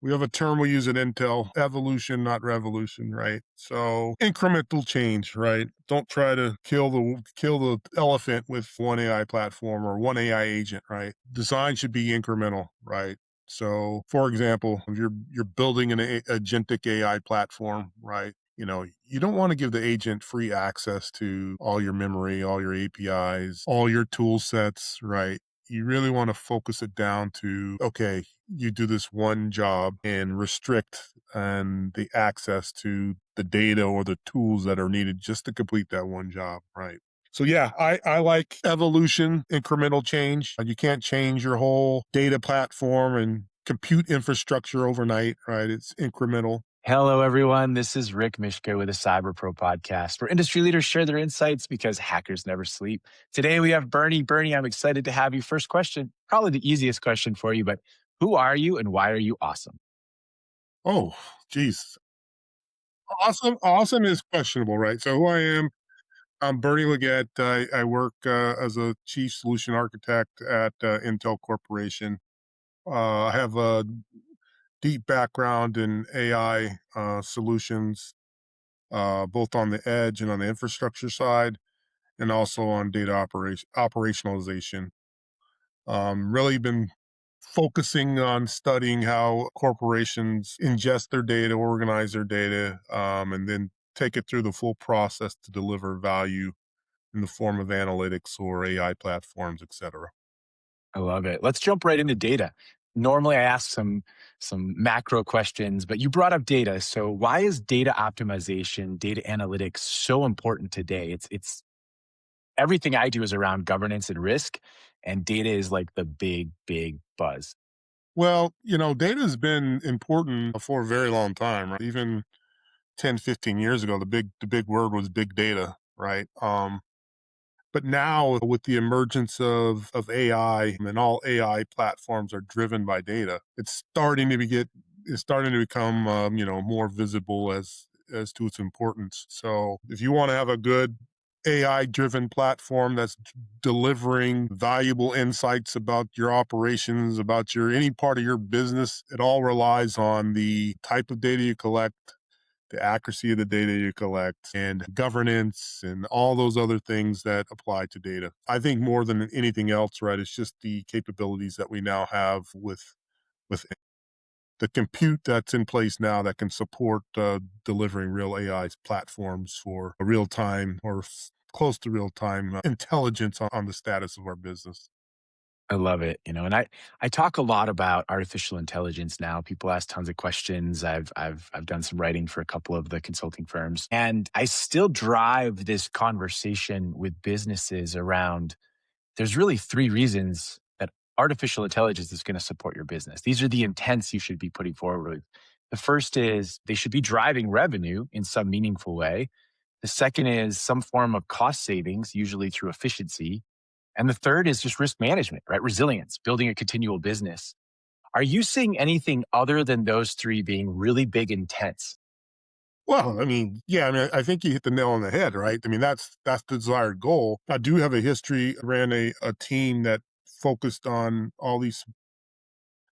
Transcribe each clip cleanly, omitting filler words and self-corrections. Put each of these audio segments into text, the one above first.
We have a term we use at Intel, evolution, not revolution, right? So incremental change, right? Don't try to kill the elephant with one AI platform or one AI agent, right? Design should be incremental, right? So, for example, if you're building an agentic AI platform, right? You don't want to give the agent free access to all your memory, all your APIs, all your tool sets, right? You really want to focus it down to, okay, you do this one job and restrict and the access to the data or the tools that are needed just to complete that one job, right? So yeah, I like evolution, incremental change. You can't change your whole data platform and compute infrastructure overnight, right? It's incremental. Hello, everyone. This is Rick Mishka with the Cyber Pro podcast, where industry leaders share their insights because hackers never sleep. Today, we have Bernie. Bernie, I'm excited to have you. First question, probably the easiest question for you, but who are you and why are you awesome? Oh, geez. Awesome is questionable, right? So who I am, I'm Bernie Leggett. I work as a chief solution architect at Intel Corporation. I have a deep background in AI solutions, both on the edge and on the infrastructure side, and also on data operationalization. Really been focusing on studying how corporations ingest their data, organize their data, and then take it through the full process to deliver value in the form of analytics or AI platforms, et cetera. I love it. Let's jump right into data. Normally, I ask some macro questions, but you brought up data. So, why is data optimization, data analytics so important today? It's everything I do is around governance and risk, and data is like the big buzz. Well, data has been important for a very long time, right? Even 10, 15 years ago, the big word was big data, right? But now with the emergence of AI and all AI platforms are driven by data, it's starting to become more visible as to its importance. So if you want to have a good AI driven platform that's delivering valuable insights about your operations, about your any part of your business, it all relies on the type of data you collect, the accuracy of the data you collect, and governance and all those other things that apply to data. I think more than anything else, right, it's just the capabilities that we now have with the compute that's in place now that can support delivering real AI platforms for a real time or close to real time intelligence on the status of our business. I love it, and I talk a lot about artificial intelligence now. People ask tons of questions. I've done some writing for a couple of the consulting firms, and I still drive this conversation with businesses around there's really three reasons that artificial intelligence is going to support your business. These are the intents you should be putting forward. The first is they should be driving revenue in some meaningful way. The second is some form of cost savings, usually through efficiency. And the third is just risk management, right? Resilience, building a continual business. Are you seeing anything other than those three being really big intents? Well, I mean, yeah, I mean, I think you hit the nail on the head, right? I mean, that's the desired goal. I do have a history, ran a team that focused on all these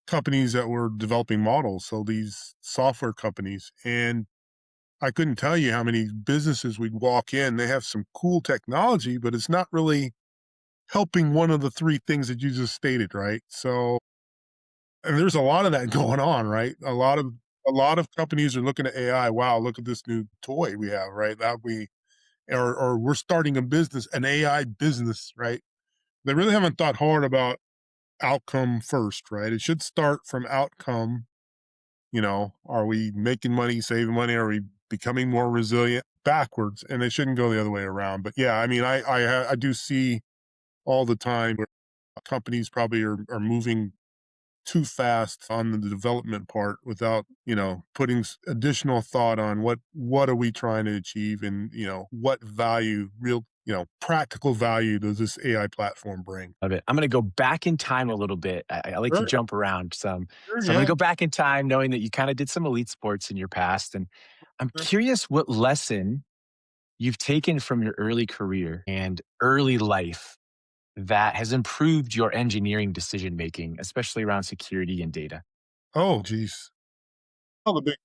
companies that were developing models, so these software companies. And I couldn't tell you how many businesses we'd walk in. They have some cool technology, but it's not really helping one of the three things that you just stated, right? So, and there's a lot of that going on, right? A lot of companies are looking at AI. Wow, look at this new toy we have, right? That we or we're starting a business, an AI business, right? They really haven't thought hard about outcome first, right? It should start from outcome. Are we making money, saving money? Are we becoming more resilient? Backwards, and it shouldn't go the other way around. But yeah, I mean, I do see all the time where companies probably are moving too fast on the development part without putting additional thought on what are we trying to achieve, and what value, real practical value, does this AI platform bring. Love it. I'm going to go back in time a little bit. I like to Sure, jump around some. sure, So I'm going yeah, to go back in time knowing that you kind of did some elite sports in your past. And I'm sure. curious what lesson you've taken from your early career and early life that has improved your engineering decision making, especially around security and data. Oh geez. all the big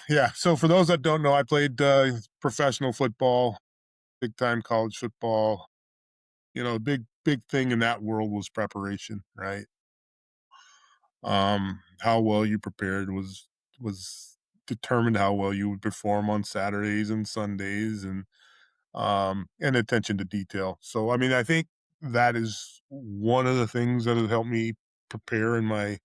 yeah. So for those that don't know, I played professional football, big time college football. Big thing in that world was preparation, right? How well you prepared was determined how well you would perform on Saturdays and Sundays, and attention to detail. So, I mean, I think that is one of the things that has helped me prepare in my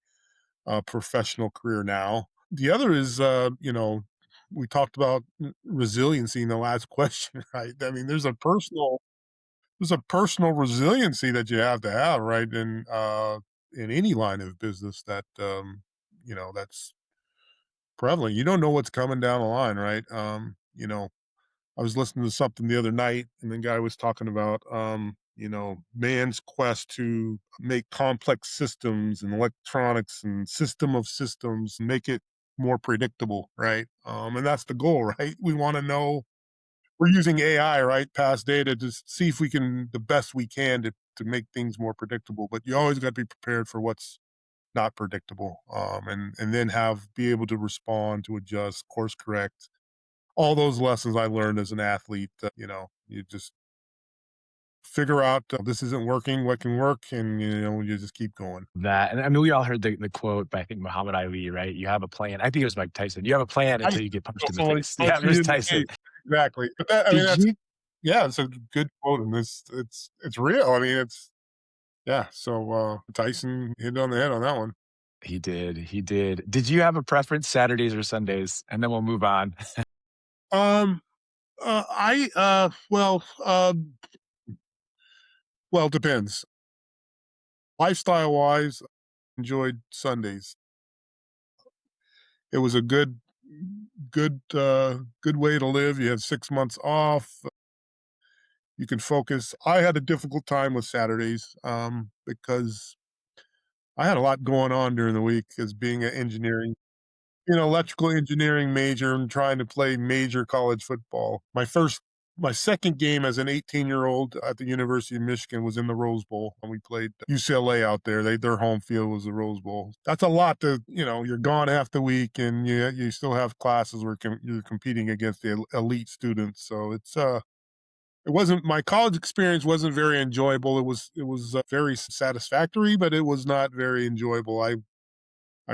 professional career now. The other is, we talked about resiliency in the last question, right? I mean, there's a personal resiliency that you have to have, right? In any line of business that's prevalent. You don't know what's coming down the line, right? I was listening to something the other night, and the guy was talking about, man's quest to make complex systems and electronics and system of systems, make it more predictable, right? And that's the goal, right? We want to know we're using AI, right? Past data to see if we can the best we can to make things more predictable. But you always got to be prepared for what's not predictable, and then be able to respond, to adjust, course correct, all those lessons I learned as an athlete. You just figure out this isn't working, what can work, and you just keep going. That and I mean, we all heard the quote by I think Muhammad Ali, right? "You have a plan." I think it was Mike Tyson. "You have a plan I until you get punched feel in the somebody face." Yeah, punch it you was in the Tyson. face. Exactly. But that, I mean, Did that's you yeah, it's a good quote, and it's real. I mean, it's yeah. So Tyson hit on the head on that one. He did, he did. Did you have a preference, Saturdays or Sundays? And then we'll move on. Um, I well, it depends. Lifestyle wise, enjoyed Sundays. It was a good way to live. You had 6 months off. You can focus. I had a difficult time with Saturdays because I had a lot going on during the week as being an electrical engineering major and trying to play major college football. My second game as an 18-year-old at the University of Michigan was in the Rose Bowl, and we played UCLA out there. Their home field was the Rose Bowl. That's a lot you're gone half the week, and you still have classes where you're competing against the elite students. So it wasn't my college experience wasn't very enjoyable. It was very satisfactory, but it was not very enjoyable. I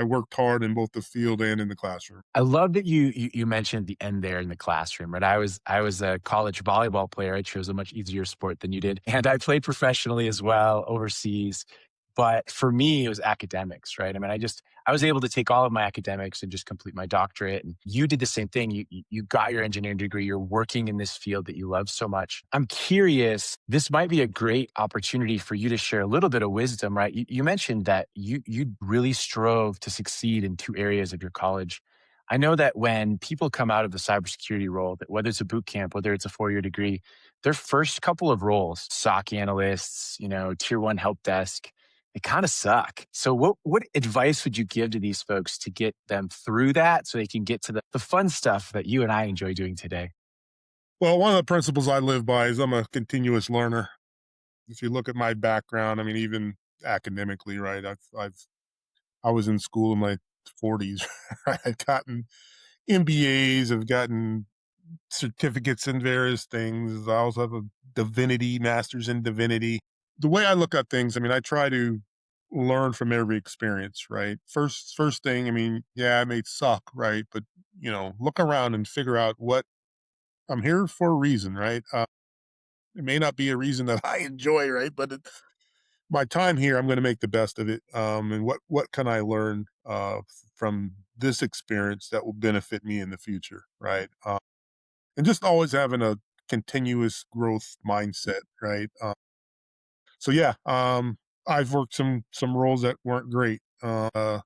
worked hard in both the field and in the classroom. I love that you mentioned the end there in the classroom, right? I was a college volleyball player. I chose a much easier sport than you did, and I played professionally as well overseas. But for me, it was academics, right? I mean, I was able to take all of my academics and just complete my doctorate. And you did the same thing. You got your engineering degree. You're working in this field that you love so much. I'm curious. This might be a great opportunity for you to share a little bit of wisdom, right? You mentioned that you really strove to succeed in two areas of your college. I know that when people come out of the cybersecurity role, that whether it's a boot camp, whether it's a 4-year degree, their first couple of roles, SOC analysts, tier one help desk, they kind of suck. So what advice would you give to these folks to get them through that so they can get to the fun stuff that you and I enjoy doing today? Well, one of the principles I live by is I'm a continuous learner. If you look at my background, I mean, even academically, right? I was in school in my 40s. Right? I've gotten MBAs, I've gotten certificates in various things. I also have a divinity, master's in divinity. The way I look at things, I mean, I try to learn from every experience, right? First thing, I mean, yeah, it may suck, right? But look around and figure out what I'm here for a reason, right? It may not be a reason that I enjoy, right? But my time here, I'm going to make the best of it. And what can I learn from this experience that will benefit me in the future, right? And just always having a continuous growth mindset, right? So yeah, I've worked some roles that weren't great. Yeah,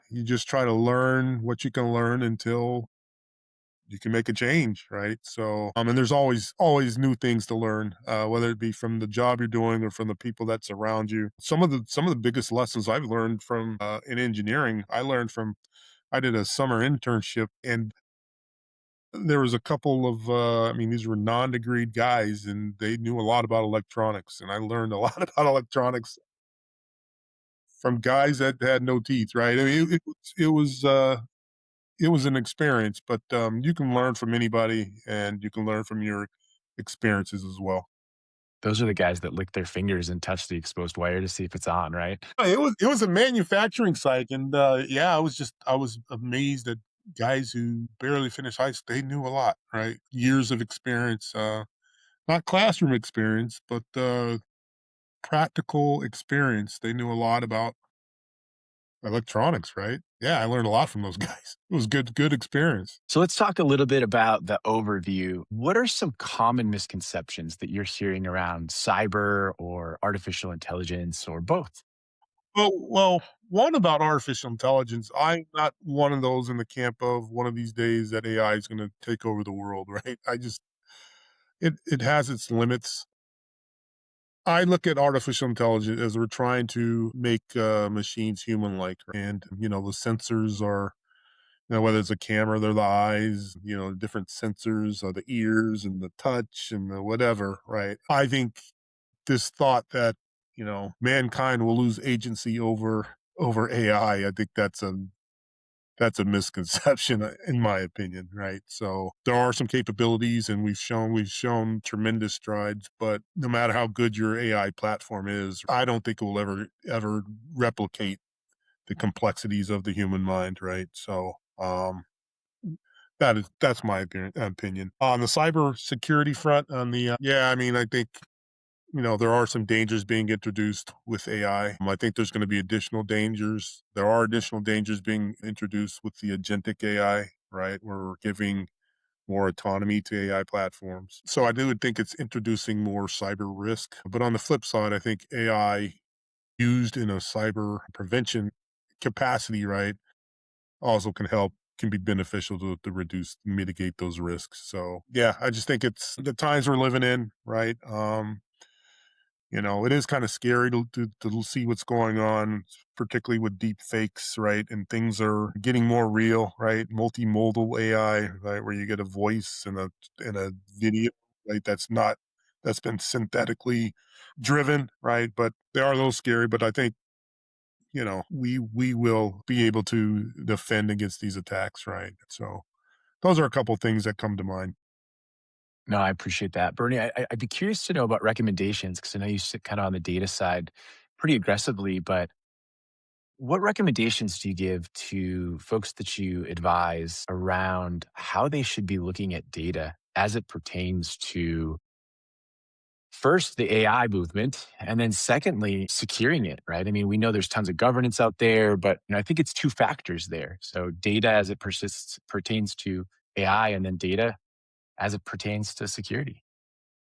you just try to learn what you can learn until you can make a change, right? So, and there's always new things to learn, whether it be from the job you're doing or from the people that surround you. Some of the biggest lessons I've learned from in engineering, I did a summer internship, and there was a couple of I mean, these were non-degreed guys, and they knew a lot about electronics, and I learned a lot about electronics from guys that had no teeth, right? I mean, it was an experience, but you can learn from anybody, and you can learn from your experiences as well. Those are the guys that lick their fingers and touch the exposed wire to see if it's on, right? It was a manufacturing site, and yeah, I was amazed that guys who barely finished high school, they knew a lot, right? Years of experience, not classroom experience, but practical experience. They knew a lot about electronics, right? Yeah, I learned a lot from those guys. It was good experience. So let's talk a little bit about the overview. What are some common misconceptions that you're hearing around cyber or artificial intelligence or both? One about artificial intelligence. I'm not one of those in the camp of one of these days that AI is going to take over the world, right? I just it has its limits. I look at artificial intelligence as we're trying to make machines human-like, and the sensors are, whether it's a camera, they're the eyes, different sensors are the ears and the touch and the whatever, right? I think this thought that mankind will lose agency over AI. I think that's a misconception in my opinion, right? So there are some capabilities, and we've shown tremendous strides, but no matter how good your AI platform is, I don't think it will ever replicate the complexities of the human mind, right? So that's my opinion. On the cyber security front, on the yeah, I mean, I think there are some dangers being introduced with AI. I think there's going to be additional dangers. There are additional dangers being introduced with the agentic AI, right? Where we're giving more autonomy to AI platforms. So I do think it's introducing more cyber risk. But on the flip side, I think AI used in a cyber prevention capacity, right, also can be beneficial to reduce, mitigate those risks. So yeah, I just think it's the times we're living in, right? It is kind of scary to see what's going on, particularly with deep fakes, right? And things are getting more real, right? Multimodal AI, right, where you get a voice and a video, right? That's been synthetically driven, right? But they are a little scary. But I think we will be able to defend against these attacks, right? So those are a couple things that come to mind. No, I appreciate that. Bernie, I'd be curious to know about recommendations because I know you sit kind of on the data side pretty aggressively, but what recommendations do you give to folks that you advise around how they should be looking at data as it pertains to first the AI movement and then secondly securing it, right? I mean, we know there's tons of governance out there, but I think it's two factors there. So data as it pertains to AI and then data as it pertains to security.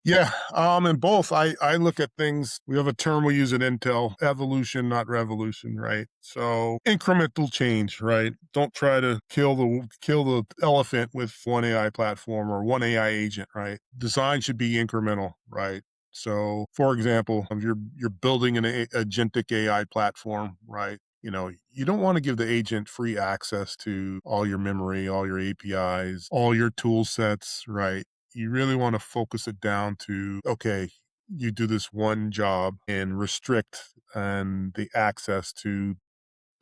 Yeah, in both, I look at things. We have a term we use at Intel: evolution, not revolution, right? So incremental change, right? Don't try to kill the elephant with one AI platform or one AI agent, right? Design should be incremental, right? So, for example, if you're building an agentic AI platform, right? You don't want to give the agent free access to all your memory, all your APIs, all your tool sets, right? You really want to focus it down to, okay, you do this one job and restrict and the access to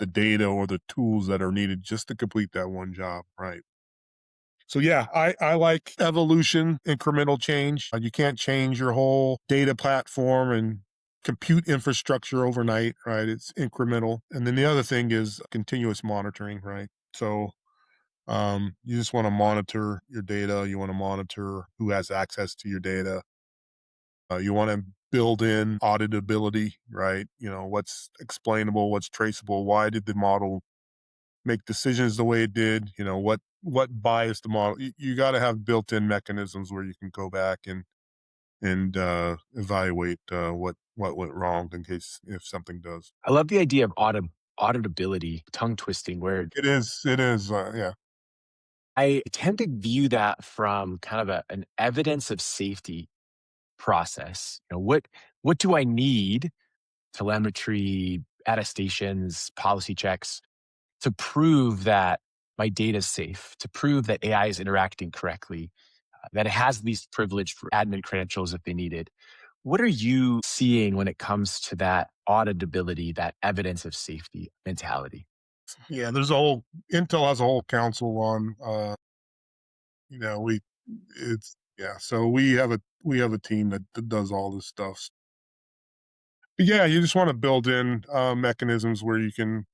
the data or the tools that are needed just to complete that one job, right? So yeah, I like evolution, incremental change. You can't change your whole data platform and compute infrastructure overnight, right? It's incremental. And then the other thing is continuous monitoring, right? So you just want to monitor your data. You want to monitor who has access to your data. You want to build in auditability, right? What's explainable, what's traceable. Why did the model make decisions the way it did? What biased the model? You got to have built-in mechanisms where you can go back and evaluate what went wrong in case if something does. I love the idea of auditability, tongue twisting word. It is, yeah. I tend to view that from kind of an evidence of safety process. What do I need? Telemetry, attestations, policy checks to prove that my data is safe, to prove that AI is interacting correctly, that it has these privileged admin credentials if they need it. What are you seeing when it comes to that auditability, that evidence of safety mentality? Yeah, there's a whole Intel has a whole council on, you know, we it's yeah, so we have a team that does all this stuff. But yeah, you just want to build in mechanisms where you can,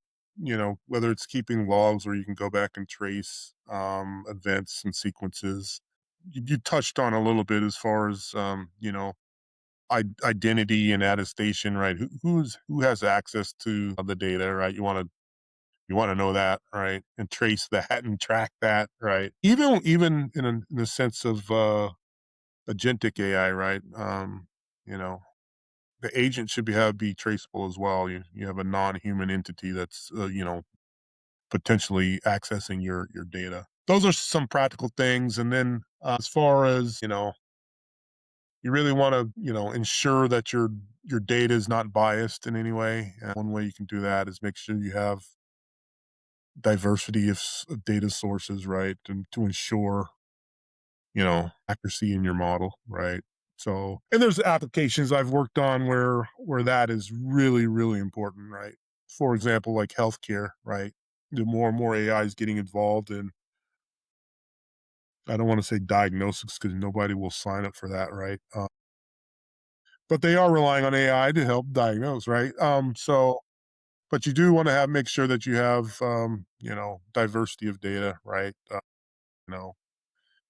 you know, whether it's keeping logs where you can go back and trace events and sequences. You touched on a little bit as far as you know, identity and attestation, right? Who has access to the data, right? You want to know that, right? And trace that and track that, right? Even in a sense of agentic AI, right? You know, the agent should be traceable as well. You have a non-human entity that's you know, potentially accessing your data. Those are some practical things, and then as far as you know, you really want to you know ensure that your data is not biased in any way. And one way you can do that is make sure you have diversity of of data sources, right, and to ensure you know accuracy in your model, right. So, and there's applications I've worked on where that is really important, right? For example, like healthcare, right? The more and more AI is getting involved in, I don't want to say diagnosis because nobody will sign up for that, right? But they are relying on AI to help diagnose, right? So, but you do want to have make sure that you have, you know, diversity of data, right? You know,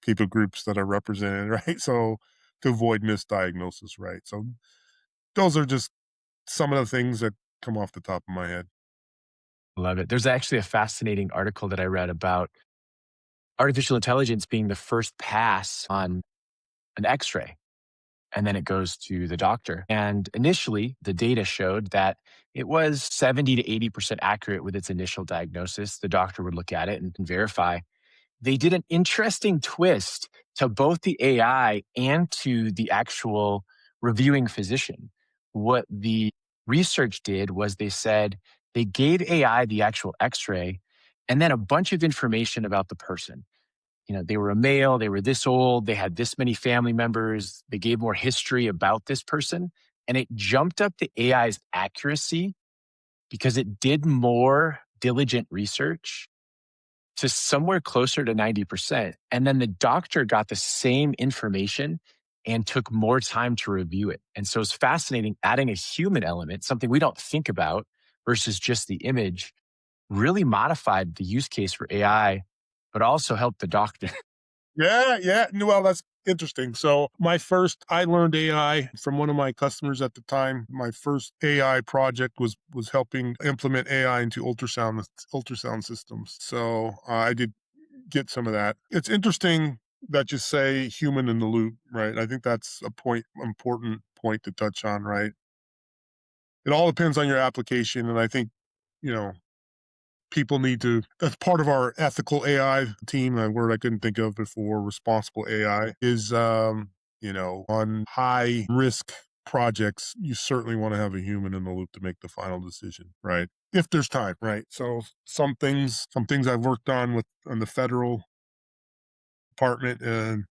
people groups that are represented, right? So to avoid misdiagnosis, right? So those are just some of the things that come off the top of my head. Love it. There's actually a fascinating article that I read about artificial intelligence being the first pass on an x-ray, and then it goes to the doctor. And initially, the data showed that it was 70 to 80% accurate with its initial diagnosis. The doctor would look at it and verify. They did an interesting twist to both the AI and to the actual reviewing physician. What the research did was they said they gave AI the actual x ray and then a bunch of information about the person. You know, they were a male, they were this old, they had this many family members, they gave more history about this person, and it jumped up the AI's accuracy because it did more diligent research to somewhere closer to 90%. And then the doctor got the same information and took more time to review it. And so it's fascinating adding a human element, something we don't think about versus just the image, really modified the use case for AI, but also helped the doctor. Yeah, yeah. Well, that's interesting. So I learned AI from one of my customers at the time. My first AI project was helping implement AI into ultrasound systems. So I did get some of that. It's interesting that you say human in the loop, right? I think that's important point to touch on, right? It all depends on your application, and I think you know people need to that's part of our ethical AI team, a word I couldn't think of before, responsible AI, is, you know, on high risk projects, you certainly wanna have a human in the loop to make the final decision, right? If there's time, right? So some things I've worked on with on the federal department and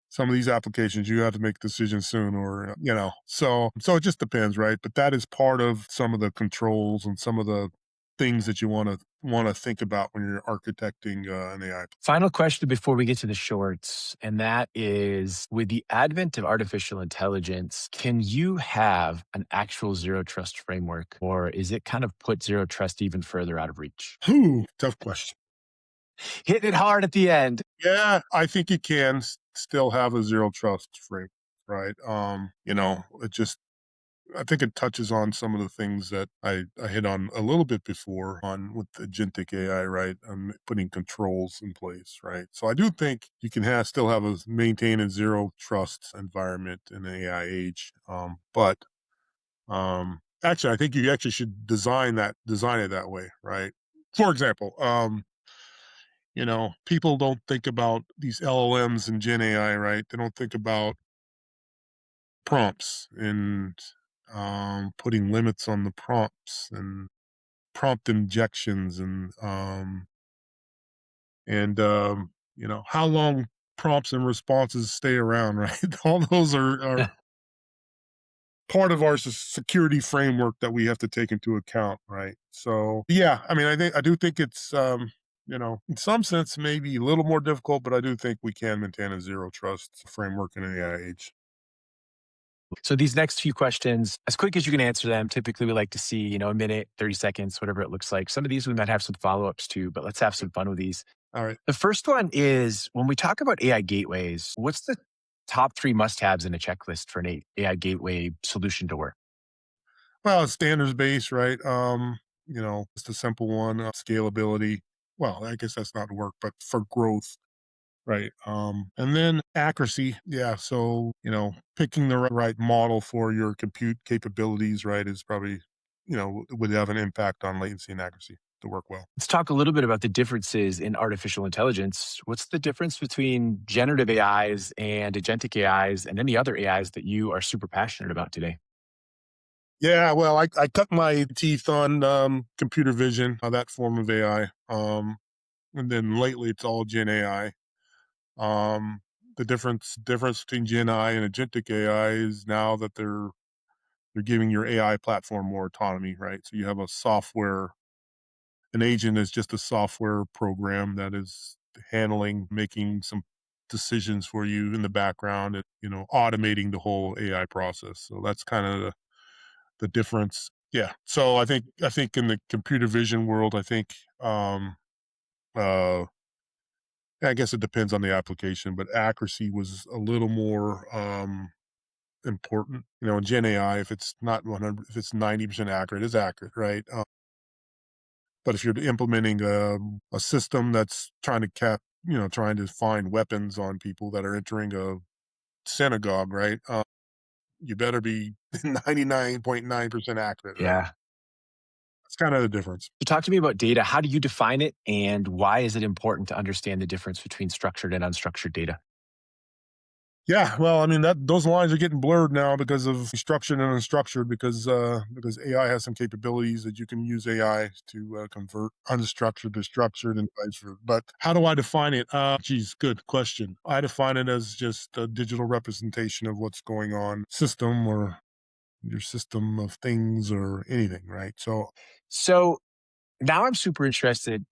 some of these applications, you have to make decisions soon or, you know, so it just depends, right? But that is part of some of the controls and some of the things that you wanna think about when you're architecting, an AI. Final question before we get to the shorts, and that is with the advent of artificial intelligence, can you have an actual zero trust framework, or is it kind of put zero trust even further out of reach? Whew, tough question. Hitting it hard at the end. Yeah, I think you can still have a zero trust frame, right? You know, it just I think it touches on some of the things that I hit on a little bit before on with agentic AI, right? Putting controls in place, right? So I do think you can still have a maintain a zero trust environment in the AI age. But actually, I think you actually should design it that way, right? For example, you know, people don't think about these LLMs and Gen AI, right? They don't think about prompts and putting limits on the prompts and prompt injections and you know how long prompts and responses stay around, right? All those are part of our security framework that we have to take into account, right? So yeah, I mean, I do think it's in some sense maybe a little more difficult, but I do think we can maintain a zero trust framework in an AI age. So these next few questions, as quick as you can answer them, typically we like to see, a minute, 30 seconds, whatever it looks like. Some of these we might have some follow-ups to, but let's have some fun with these. All right. The first one is when we talk about AI gateways, what's the top three must-haves in a checklist for an AI gateway solution to work? Well, it's standards based, right? It's the simple one, scalability. Well, I guess that's not work, but for growth, right? And then accuracy. Yeah. So, picking the right model for your compute capabilities, right, is probably, would have an impact on latency and accuracy to work well. Let's talk a little bit about the differences in artificial intelligence. What's the difference between generative AIs and agentic AIs and any other AIs that you are super passionate about today? Yeah. Well, I cut my teeth on computer vision, that form of AI. And then lately it's all Gen AI. Um, the difference between Gen AI and agentic AI is now that they're giving your AI platform more autonomy, right? So you have an agent is just a software program that is making some decisions for you in the background, and automating the whole AI process. So that's kind of the difference. Yeah. So I think in the computer vision world, I think uh I guess it depends on the application, but accuracy was a little more important. In Gen AI, if it's not 100, if it's 90% accurate, it's accurate, right? But if you're implementing a system that's trying to find weapons on people that are entering a synagogue, right? You better be 99.9% accurate, right? Yeah. That's kind of the difference. So talk to me about data. How do you define it and why is it important to understand the difference between structured and unstructured data? Yeah, well, I mean that those lines are getting blurred now because of structured and unstructured because AI has some capabilities that you can use AI to convert unstructured to structured and vice versa. But how do I define it? Geez, good question. I define it as just a digital representation of what's going on, system or your system of things or anything, right? So, So now I'm super interested,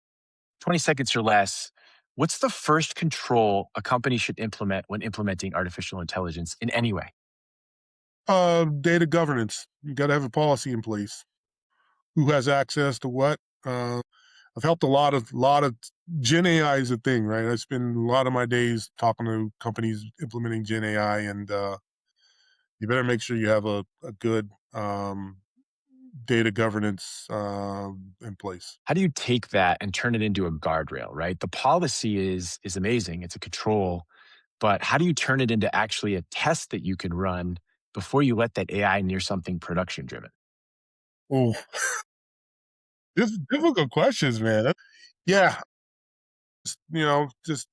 20 seconds or less. What's the first control a company should implement when implementing artificial intelligence in any way? data governance. You got to have a policy in place. Who has access to what? Uh, I've helped a lot of Gen AI is a thing, right? I spend a lot of my days talking to companies implementing Gen AI, and you better make sure you have a good data governance in place. How do you take that and turn it into a guardrail, right? The policy is amazing. It's a control, but how do you turn it into actually a test that you can run before you let that AI near something production driven? Oh, this difficult questions, man. Yeah, just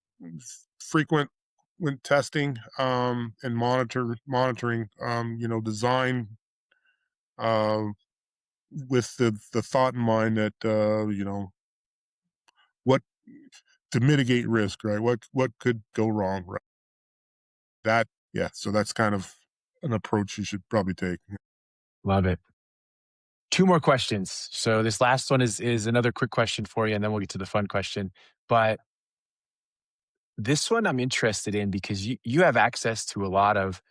frequent when testing and monitoring. Design uh, with the thought in mind that what to mitigate risk, right? What could go wrong, right? That yeah. So that's kind of an approach you should probably take. Love it. Two more questions. So this last one is another quick question for you, and then we'll get to the fun question. But this one I'm interested in because you have access to a lot of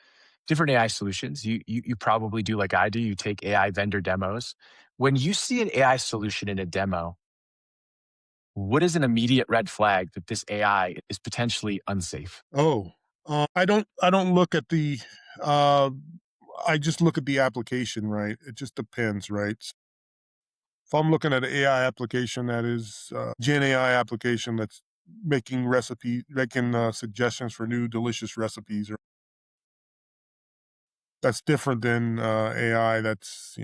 different AI solutions. You probably do like I do. You take AI vendor demos. When you see an AI solution in a demo, what is an immediate red flag that this AI is potentially unsafe? Oh, I don't look at the. Uh, I just look at the application, right? It just depends, right? If I'm looking at an AI application that is Gen AI application that's making suggestions for new delicious recipes, or that's different than AI that's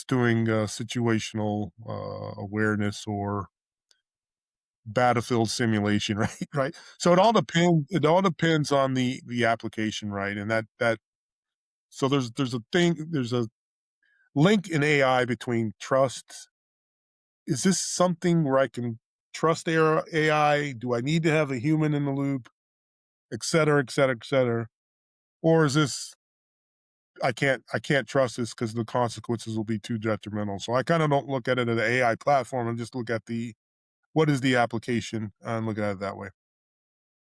doing situational awareness or battlefield simulation, right? Right. So It all depends on the application, right? And that so there's a link in AI between trust. Is this something where I can trust AI? Do I need to have a human in the loop, et cetera, et cetera, et cetera? Or is this I can't trust this because the consequences will be too detrimental. So I kind of don't look at it as an AI platform and just look at the what is the application and look at it that way.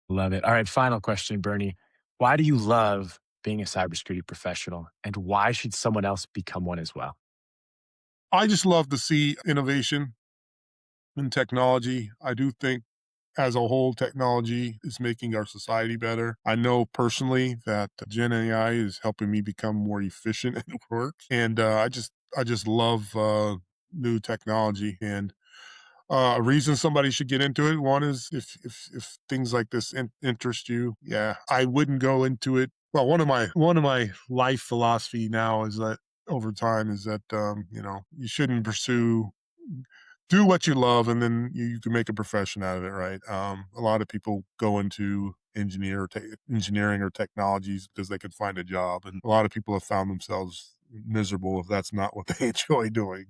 Love it. All right, final question, Bernie. Why do you love being a cybersecurity professional, and why should someone else become one as well? I just love to see innovation in technology. I do think as a whole, technology is making our society better. I know personally that Gen AI is helping me become more efficient at work, and I just love new technology. And a reason somebody should get into it. One is if things like this interest you. Yeah, I wouldn't go into it. Well, one of my life philosophy now is that over time is that you shouldn't pursue do what you love and then you can make a profession out of it, right? A lot of people go into engineering or technologies because they could find a job, and a lot of people have found themselves miserable if that's not what they enjoy doing.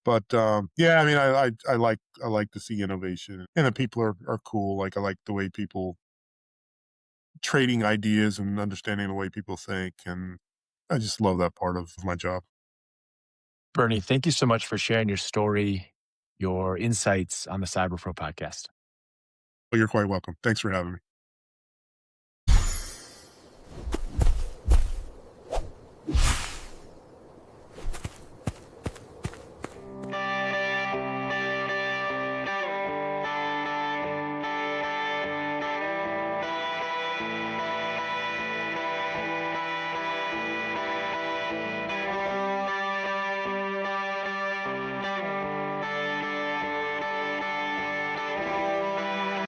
But yeah, I mean, I like to see innovation, and the people are cool. Like I like the way people trading ideas and understanding the way people think, and I just love that part of my job. Bernie, thank you so much for sharing your story, your insights on the Cyber Pro podcast. But you're quite welcome. Thanks for having me.